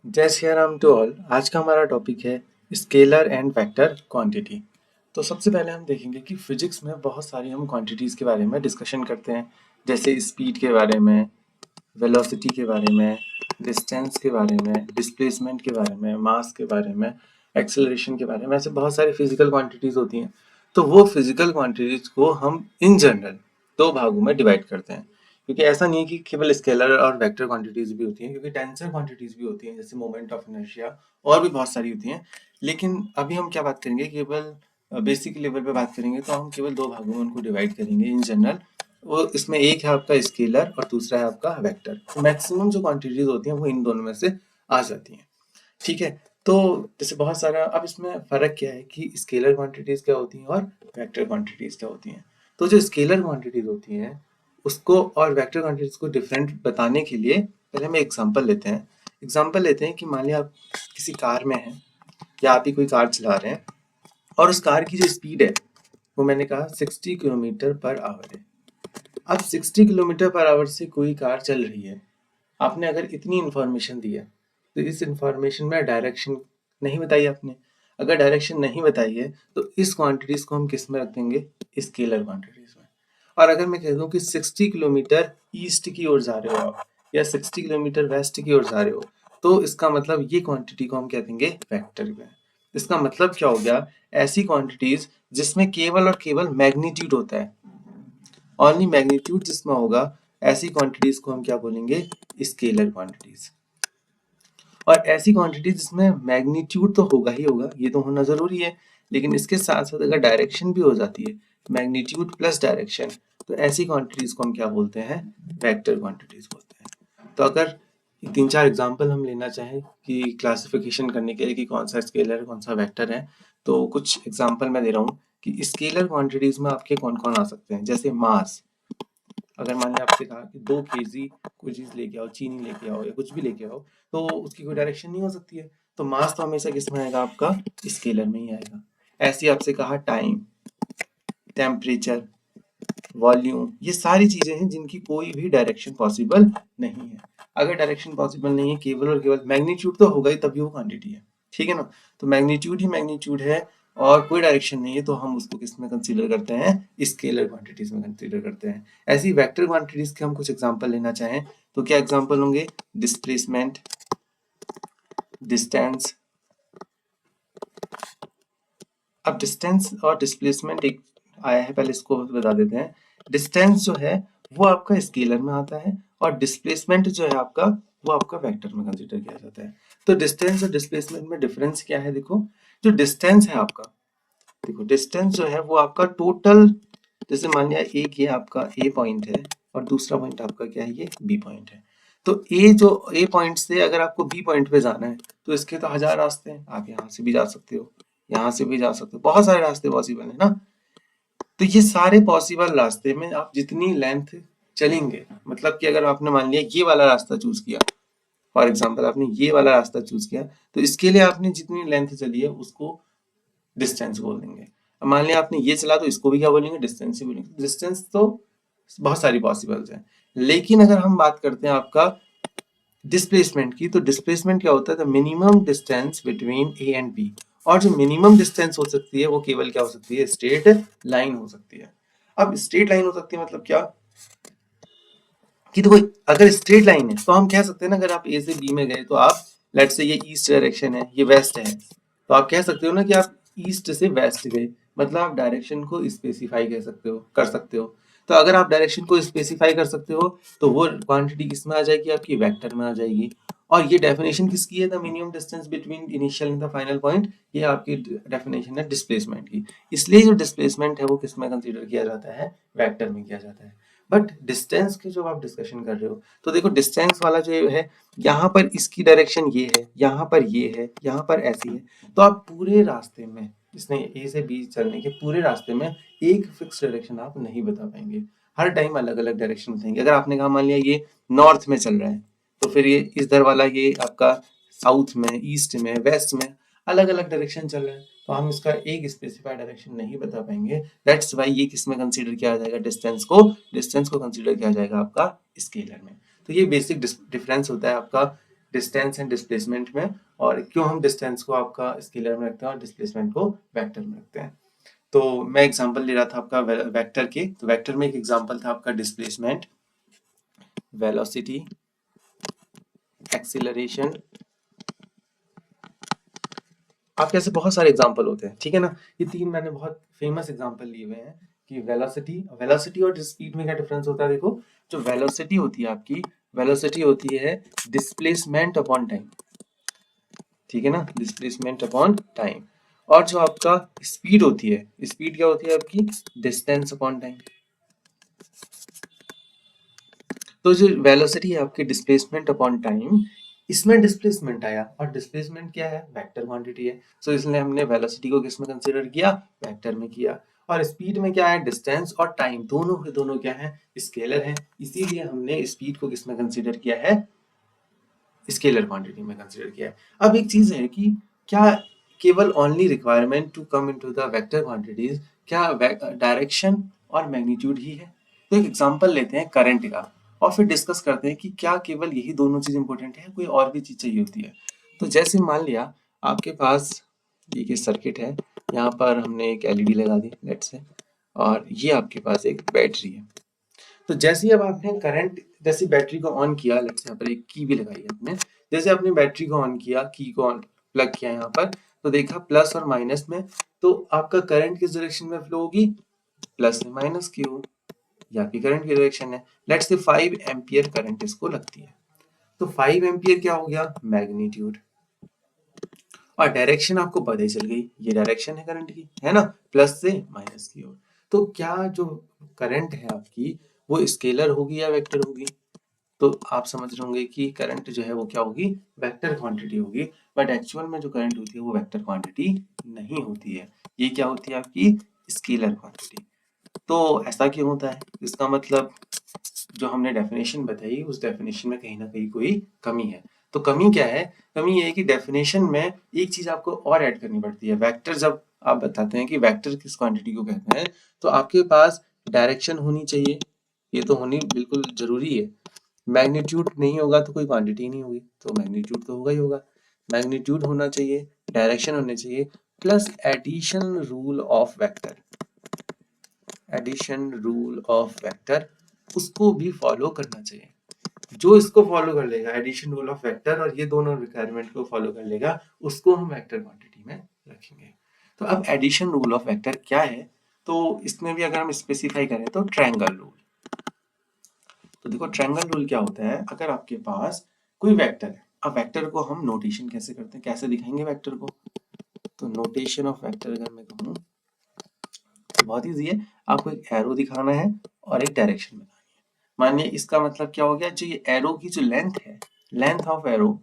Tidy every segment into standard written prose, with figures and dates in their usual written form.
जय Shri Ram to all. आज का हमारा टॉपिक है स्केलर एंड वेक्टर क्वांटिटी। तो सबसे पहले हम देखेंगे कि फिजिक्स में बहुत सारी हम क्वांटिटीज़ के बारे में डिस्कशन करते हैं, जैसे स्पीड के बारे में, वेलोसिटी के बारे में, डिस्टेंस के बारे में, डिस्प्लेसमेंट के बारे में, मास के बारे में, एक्सेलरेशन के बारे में। ऐसे बहुत सारी फिजिकल क्वांटिटीज़ होती हैं। तो वो फिजिकल क्वांटिटीज़ को हम इन जनरल दो भागों में डिवाइड करते हैं, क्योंकि ऐसा नहीं है कि केवल स्केलर और वेक्टर क्वांटिटीज भी होती हैं, क्योंकि टेंसर क्वांटिटीज भी होती हैं, जैसे मोमेंट ऑफ इनर्शिया और भी बहुत सारी होती हैं। लेकिन अभी हम क्या बात करेंगे, केवल बेसिक लेवल पे बात करेंगे, तो हम केवल दो भागों में उनको डिवाइड करेंगे इन जनरल। वो इसमें एक है आपका स्केलर और दूसरा है आपका वेक्टर। तो मैक्सिमम जो क्वांटिटीज होती हैं वो इन दोनों में से आ जाती हैं। ठीक है। तो जैसे बहुत सारा, अब इसमें फर्क क्या है कि स्केलर क्वांटिटीज क्या होती हैं और वेक्टर क्वांटिटीज क्या होती हैं। तो जो स्केलर क्वांटिटीज होती हैं उसको और वेक्टर क्वांटिटीज को डिफरेंट बताने के लिए पहले हम एग्जांपल लेते हैं। एग्जांपल लेते हैं कि मान लिया आप किसी कार में हैं या आप ही कोई कार चला रहे हैं, और उस कार की जो स्पीड है वो मैंने कहा 60 किलोमीटर पर आवर है। अब 60 किलोमीटर पर आवर से कोई कार चल रही है। आपने अगर इतनी इंफॉर्मेशन दी है तो इस इंफॉर्मेशन में डायरेक्शन नहीं बताई आपने। अगर डायरेक्शन नहीं बताई है तो इस क्वांटिटीज को हम किस में रख देंगे, स्केलर क्वांटिटीज में। और अगर मैं कह दूं कि 60 किलोमीटर ईस्ट की ओर जा रहे हो आप, या 60 किलोमीटर वेस्ट की ओर जा रहे हो, तो इसका मतलब ये क्वांटिटी को हम कह देंगे वेक्टर में। इसका मतलब क्या हो गया, ऐसी क्वांटिटीज जिसमें केवल और केवल मैग्नीट्यूड होता है, ओनली मैग्नीट्यूड जिसमें होगा, ऐसी क्वांटिटीज को हम क्या बोलेंगे, स्केलर क्वांटिटीज। और ऐसी क्वांटिटी जिसमें मैग्नीट्यूड तो होगा ही होगा, ये तो होना जरूरी है, लेकिन इसके साथ साथ अगर डायरेक्शन भी हो जाती है, मैग्नीट्यूड प्लस डायरेक्शन, तो ऐसी क्वांटिटीज को हम क्या बोलते हैं, वेक्टर क्वांटिटीज बोलते हैं। तो अगर तीन चार एग्जांपल हम लेना चाहें कि क्लासिफिकेशन करने के लिए कि कौन सा स्केलर कौन सा वेक्टर है, तो कुछ एग्जांपल मैं दे रहा हूँ कि स्केलर क्वांटिटीज में आपके कौन कौन आ सकते हैं। जैसे मास, अगर मान लिया आपसे कहा कि 2 kg कोई चीज लेके आओ, चीनी लेके आओ या कुछ भी लेके आओ, तो उसकी कोई डायरेक्शन नहीं हो सकती है। तो मास तो हमेशा किस में आएगा, आपका स्केलर में ही आएगा। ऐसे ही आपसे कहा टाइम, टेम्परेचर, वॉल्यूम, ये सारी चीजें हैं जिनकी कोई भी डायरेक्शन पॉसिबल नहीं है। अगर डायरेक्शन पॉसिबल नहीं है, केवल और केवल मैग्नीट्यूड तो होगा ही, तभी वो क्वांटिटी है। ठीक है ना। तो मैग्नीट्यूड ही मैग्नीट्यूड है और कोई डायरेक्शन नहीं है, तो हम उसको किस में कंसीडर करते हैं, स्केलर क्वांटिटीज में कंसीडर करते हैं। ऐसी वेक्टर क्वांटिटीज के हम कुछ एग्जांपल लेना चाहें तो क्या एग्जांपल होंगे, डिस्प्लेसमेंट, डिस्टेंस। अब डिस्टेंस और डिस्प्लेसमेंट एक आया है, पहले इसको बता देते हैं। डिस्टेंस जो है वो आपका स्केलर में आता है, और डिस्प्लेसमेंट जो है आपका, वो आपका वेक्टर में कंसीडर किया जाता है। तो डिस्टेंस और डिस्प्लेसमेंट में डिफरेंस क्या है, देखो। जो डिस्टेंस है आपका, देखो डिस्टेंस जो है वो आपका टोटल, जैसे मान लिया एक ये आपका ए पॉइंट है और दूसरा पॉइंट आपका क्या है, ये बी पॉइंट है। तो ए जो ए पॉइंट से अगर आपको बी पॉइंट पे जाना है, तो इसके तो 1000 रास्ते हैं। आप यहाँ से भी जा सकते हो, यहाँ से भी जा सकते हो, बहुत सारे रास्ते पॉसिबल है ना। तो ये सारे पॉसिबल रास्ते में आप जितनी लेंथ चलेंगे, मतलब कि अगर आपने मान लिया ये वाला रास्ता चूज किया, फॉर एग्जाम्पल आपने ये वाला रास्ता चूज किया, तो इसके लिए आपने जितनी लेंथ चली है उसको डिस्टेंस बोल देंगे। अब मान लिया आपने ये चला, तो इसको भी क्या बोलेंगे, डिस्टेंस ही बोलेंगे। डिस्टेंस तो बहुत सारी पॉसिबल्स हैं। लेकिन अगर हम बात करते हैं आपका डिस्प्लेसमेंट की, तो डिस्प्लेसमेंट क्या होता है, the minimum distance between A and B. और जो मिनिमम डिस्टेंस हो सकती है वो केवल क्या हो सकती है, स्ट्रेट लाइन हो सकती है। अब स्ट्रेट लाइन हो सकती है मतलब क्या, कि देखो अगर स्ट्रेट लाइन है तो हम कह सकते हैं ना, अगर आप ए से बी में गए तो आप, लेट से ये ईस्ट डायरेक्शन है, ये वेस्ट है, तो आप कह सकते हो ना कि आप ईस्ट से वेस्ट गए, मतलब आप डायरेक्शन को स्पेसिफाई कह सकते हो, कर सकते हो। तो अगर आप डायरेक्शन को स्पेसिफाई कर सकते हो, तो वो क्वांटिटी किस में आ जाएगी, आपकी वेक्टर में आ जाएगी। और ये डेफिनेशन किसकी है, the minimum distance between initial and the final point, ये आपकी डेफिनेशन है डिस्प्लेसमेंट की। इसलिए जो डिस्प्लेसमेंट है वो किस में कंसीडर किया जाता है, वेक्टर में किया जाता है। बट डिस्टेंस की जो आप डिस्कशन कर रहे हो, तो देखो डिस्टेंस वाला जो है, यहाँ पर इसकी डायरेक्शन ये है, यहाँ पर ये है, यहाँ पर ऐसी है। तो आप पूरे रास्ते में, इसने ए से बी चलने के पूरे रास्ते में एक फिक्स डायरेक्शन आप नहीं बता पाएंगे। हर टाइम अलग अलग डायरेक्शन बताएंगे। अगर आपने कहा मान लिया ये नॉर्थ में चल रहा है, तो फिर ये इधर वाला ये आपका साउथ में, ईस्ट में, वेस्ट में, अलग अलग डायरेक्शन चल रहा है, तो हम इसका एक स्पेसिफाइड डायरेक्शन नहीं बता पाएंगे। दैट्स वाई ये किस में कंसीडर किया जाएगा, डिस्टेंस को कंसीडर किया जाएगा आपका स्केलर में। तो ये बेसिक डिफरेंस होता है आपका डिस्टेंस एंड डिस्प्लेसमेंट में, और क्यों हम डिस्टेंस को आपका स्केलर में रखते हैं और डिस्प्लेसमेंट को वेक्टर में रखते हैं। तो मैं एग्जांपल ले रहा था आपका वेक्टर के, तो वेक्टर में एक एग्जांपल था आपका डिस्प्लेसमेंट, वेलोसिटी, एक्सीलरेशन। आपके ऐसे बहुत सारे एग्जांपल होते हैं, ठीक है ना। ये तीन मैंने बहुत फेमस एग्जांपल लिए हुए हैं कि वेलोसिटी और स्पीड में क्या डिफरेंस होता है। देखो, जो वेलोसिटी होती है आपकी, वेलोसिटी होती है डिस्प्लेसमेंट अपॉन टाइम, ठीक है ना, डिस्प्लेसमेंट अपॉन टाइम। और जो आपका स्पीड होती है, स्पीड क्या होती है आपकी, डिस्टेंस अपॉन टाइम। तो जो वेलोसिटी है आपकी डिस्प्लेसमेंट अपॉन टाइम, इसमें डिस्प्लेसमेंट आया, और डिस्प्लेसमेंट क्या है, वेक्टर क्वांटिटी है। सो इसलिए हमने वेलोसिटी को किस में कंसीडर किया, वेक्टर में किया। और स्पीड में क्या है, डिस्टेंस और टाइम दोनों के दोनों क्या है, स्केलर है, इसीलिए हमने स्पीड को किस में कंसीडर किया है, स्केलर क्वांटिटी में कंसीडर किया है। अब एक चीज है कि क्या केवल only requirement to come into the vector quantities, क्या डायरेक्शन और मैग्नीट्यूड ही है। तो एक एग्जांपल लेते हैं करंट का, और फिर डिस्कस करते हैं कि क्या केवल यही दोनों चीज इंपॉर्टेंट है, कोई और भी चीज चाहिए होती है। तो जैसे मान लिया आपके पास ये सर्किट है, यहाँ पर हमने एक एलईडी लगा दी लेट्स से, और ये आपके पास एक बैटरी है। तो जैसे ही अब आपने करंट, जैसे बैटरी को ऑन किया, लेट्स यहाँ पर एक की भी लगाई है आपने, जैसे आपने बैटरी को ऑन किया, की को ऑन प्लग किया यहाँ पर, तो देखा प्लस और माइनस में, तो आपका करंट किस डायरेक्शन में फ्लो होगी, प्लस से माइनस की ओर, ये आपकी करंट की डायरेक्शन है। लेट्स से 5 एम्पियर करंट इसको लगती है, तो 5 एम्पियर क्या हो गया, मैग्नीट्यूड, और डायरेक्शन आपको पता ही चल गई, ये डायरेक्शन है करंट की, है ना, प्लस से माइनस की ओर। तो क्या जो करंट है आपकी वो स्केलर होगी या वेक्टर होगी, तो आप समझ रहे होंगे कि करंट जो है वो क्या होगी, वेक्टर क्वांटिटी होगी। बट एक्चुअल में जो करंट होती है वो वेक्टर क्वांटिटी नहीं होती है, ये क्या होती है आपकी, स्केलर क्वांटिटी। तो ऐसा क्यों होता है, इसका मतलब जो हमने डेफिनेशन बताई उस डेफिनेशन में कहीं ना कहीं कोई कमी है। तो कमी क्या है, कमी ये है कि डेफिनेशन में एक चीज आपको और ऐड करनी पड़ती है। वेक्टर जब आप बताते हैं कि वेक्टर किस क्वांटिटी को कहते हैं, तो आपके पास डायरेक्शन होनी चाहिए, ये तो होनी बिल्कुल जरूरी है। मैग्नीट्यूड नहीं होगा तो कोई क्वांटिटी नहीं होगी, तो मैग्नीट्यूड तो होगा ही होगा, मैग्नीट्यूड होना चाहिए, डायरेक्शन होने चाहिए, plus addition rule of vector, addition rule of vector उसको भी फॉलो करना चाहिए। जो इसको फॉलो कर लेगा, एडिशन रूल ऑफ वेक्टर, और ये दोनों रिक्वायरमेंट को फॉलो कर लेगा, उसको हम वेक्टर क्वांटिटी में रखेंगे। तो अब एडिशन रूल ऑफ वेक्टर क्या है, तो इसमें भी अगर हम स्पेसिफाई करें तो ट्रायंगल रूल। तो देखो ट्रायंगल रूल क्या होता है, अगर आपके पास कोई वेक्टर है, अब वेक्टर को हम नोटेशन कैसे करते हैं, कैसे दिखाएंगे वेक्टर को, तो नोटेशन ऑफ वेक्टर अगर मैं कहूँ तो बहुत ईजी है, आपको एक एरो दिखाना है और एक डायरेक्शन बतानी है। मानिए इसका मतलब क्या हो गया, जो ये एरो की जो लेंथ है, लेंथ ऑफ एरो,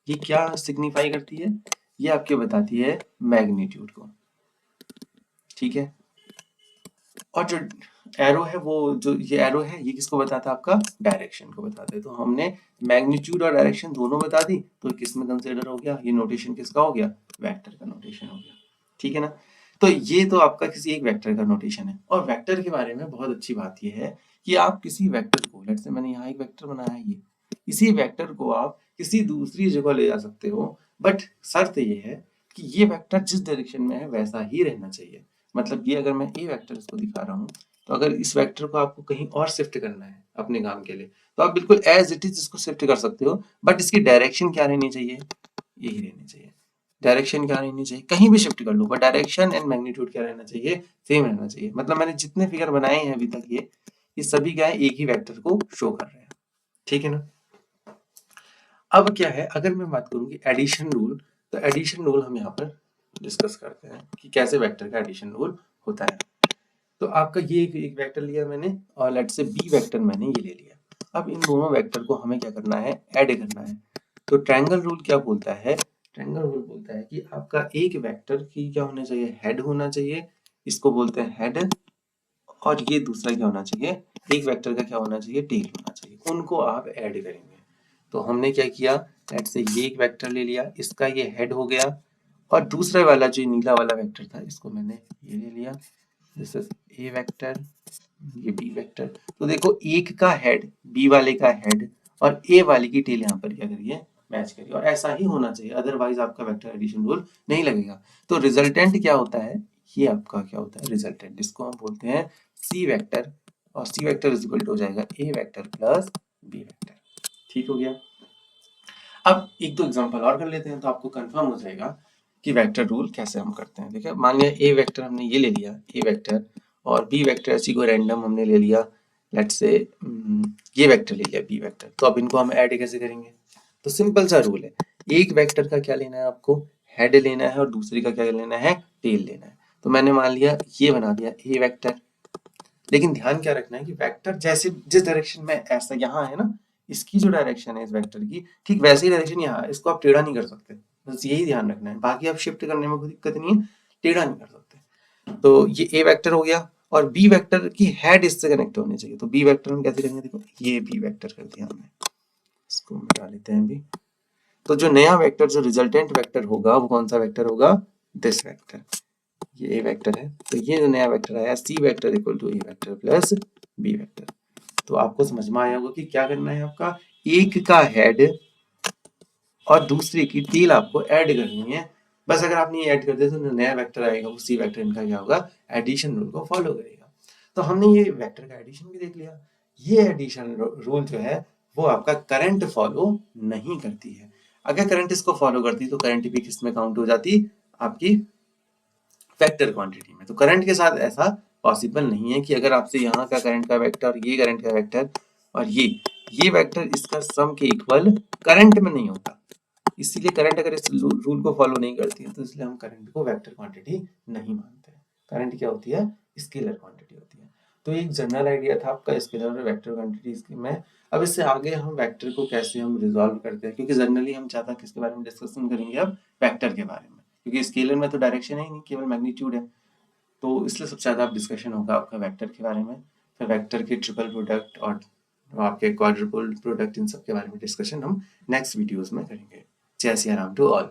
ये क्या सिग्निफाई करती है, ये आपके बताती है मैग्नीट्यूड को, ठीक है। और जो एरो है वो, जो ये एरो है ये किसको बताता है, आपका डायरेक्शन को बताता है। तो हमने मैग्नीट्यूड और डायरेक्शन दोनों बता दी, तो किस में कंसिडर हो गया, ये नोटेशन किसका हो गया, वेक्टर का नोटेशन हो गया, ठीक है ना। तो ये तो आपका किसी एक वेक्टर का नोटेशन है। और वेक्टर के बारे में बहुत अच्छी बात यह है कि आप किसी वेक्टर को, लेट्स से मैंने यहाँ एक वेक्टर बनाया है, ये इसी वेक्टर को आप किसी दूसरी जगह ले जा सकते हो, बट शर्त ये है कि ये वेक्टर जिस डायरेक्शन में है वैसा ही रहना चाहिए। मतलब ये अगर मैं ए वेक्टर इसको दिखा रहा हूँ, तो अगर इस वेक्टर को आपको कहीं और शिफ्ट करना है अपने काम के लिए, तो आप बिल्कुल एज इट इज इसको शिफ्ट कर सकते हो, बट इसकी डायरेक्शन क्या रहनी चाहिए, यही रहनी चाहिए। डायरेक्शन क्या रहनी चाहिए, कहीं भी शिफ्ट कर लो, बट डायरेक्शन एंड मैग्नीट्यूड क्या रहना चाहिए, सेम रहना चाहिए। मतलब मैंने जितने फिगर बनाए हैं अभी तक, ये सभी क्या है, एक ही वेक्टर को शो कर रहे हैं, ठीक है ना। अब क्या है, अगर मैं बात करूँ कि एडिशन रूल, तो एडिशन रूल हम यहाँ पर डिस्कस करते हैं कि कैसे वेक्टर का एडिशन रूल होता है। तो आपका ये एक वेक्टर लिया मैंने, और लेट से बी वेक्टर मैंने ये ले लिया। अब इन दोनों वेक्टर को हमें क्या करना है, ऐड करना है। तो ट्रायंगल रूल क्या बोलता है, ट्रायंगल रूल बोलता है कि आपका एक वेक्टर की क्या होना चाहिए, हेड होना चाहिए, इसको बोलते हैं हेड, और ये दूसरा क्या होना चाहिए, एक वेक्टर का क्या होना चाहिए, टेल होना चाहिए। उनको आप ऐड करेंगे। तो हमने क्या किया, लेट से ये एक वेक्टर ले लिया, इसका ये हेड हो गया, और दूसरे वाला जो नीला वाला वेक्टर था इसको मैंने ये ले लिया, दिस इज ए वेक्टर, ये बी वेक्टर। तो देखो एक का हेड, बी वाले का हेड, और ए वाले की टेल यहाँ पर क्या करिए, मैच करिए, और ऐसा ही होना चाहिए, अदरवाइज आपका वेक्टर एडिशन रूल नहीं लगेगा। तो रिजल्टेंट क्या होता है, ये आपका क्या होता है रिजल्टेंट, जिसको हम बोलते हैं सी वेक्टर, और C vector is equal to हो जाएगा ए वेक्टर प्लस बी वेक्टर। ठीक हो गया। अब एक दो एग्जांपल और कर लेते हैं तो आपको कंफर्म हो जाएगा कि वेक्टर रूल कैसे हम करते हैं। देखिए मान लिया ए वेक्टर हमने ये ले लिया, ए वेक्टर, और बी वेक्टर ऐसी कोई रैंडम हमने ले लिया, लेट्स से ये वेक्टर ले लिया बी वेक्टर। तो अब इनको हम ऐड कैसे करेंगे, तो सिंपल सा रूल है, एक वेक्टर का क्या लेना है आपको, हेड लेना है, और दूसरे का क्या लेना है, टेल लेना है। तो मैंने मान लिया ये बना दिया ए वेक्टर, लेकिन ध्यान क्या रखना है कि वेक्टर जैसे जिस डायरेक्शन में ऐसा यहाँ है ना, इसकी जो डायरेक्शन है इस वेक्टर की, ठीक वैसे ही डायरेक्शन यहाँ है, इसको आप टेढ़ा नहीं कर सकते, बस यही ध्यान रखना है। बाकी आप शिफ्ट करने में कोई दिक्कत नहीं है, टेढ़ा नहीं कर सकते। तो ये ए वेक्टर हो गया, और बी वेक्टर की हेड इससे कनेक्ट होनी चाहिए। तो बी वेक्टर हम कैसे करेंगे, देखो ये बी वेक्टर कर दिया हमने, इसको मिटा लेते हैं अभी। तो जो नया वेक्टर, जो रिजल्टेंट वेक्टर होगा, वो कौन सा वेक्टर होगा, दिस वेक्टर, ये ए वेक्टर है। तो ये जो नया वेक्टर आया C vector equal to A vector plus B vector. तो आपको समझ में आया होगा कि क्या करना है, आपका एक का हेड और दूसरे की टेल आपको ऐड करनी है। बस अगर आपने ये ऐड कर दिया तो नया वेक्टर आएगा, वो सी वेक्टर, इनका क्या होगा, एडिशन रूल को फॉलो करेगा। तो हमने ये वेक्टर का एडिशन भी देख लिया। ये एडिशन रूल जो है वो आपका करंट फॉलो नहीं करती है। अगर करंट इसको फॉलो करती तो करंट भी किस में काउंट हो जाती, आपकी वेक्टर क्वांटिटी में। तो करंट के साथ ऐसा पॉसिबल नहीं है कि अगर आपसे यहाँ का करंट का वेक्टर और ये करंट का वेक्टर और ये वेक्टर इसका सम के इक्वल करंट में नहीं होता। इसीलिए करंट अगर इस रूल को फॉलो नहीं करती है तो इसलिए हम करंट को वेक्टर क्वांटिटी नहीं मानते हैं। करंट क्या होती है, स्केलर क्वांटिटी होती है। तो एक जनरल आइडिया था आपका स्केलर और वेक्टर क्वांटिटी में। अब इससे आगे हम वेक्टर को कैसे हम रिजॉल्व करते हैं, क्योंकि जनरली हम ज्यादा किसके बारे में डिस्कशन करेंगे, अब वेक्टर के बारे में, क्योंकि स्केलर में तो डायरेक्शन है ही नहीं, केवल मैग्नीट्यूड है। तो इसलिए सबसे ज़्यादा डिस्कशन होगा आपका वेक्टर के बारे में। फिर वेक्टर के ट्रिपल प्रोडक्ट और आपके क्वाड्रुपल प्रोडक्ट, इन सब के बारे में डिस्कशन हम नेक्स्ट वीडियोस में करेंगे। जय सिया राम टू ऑल।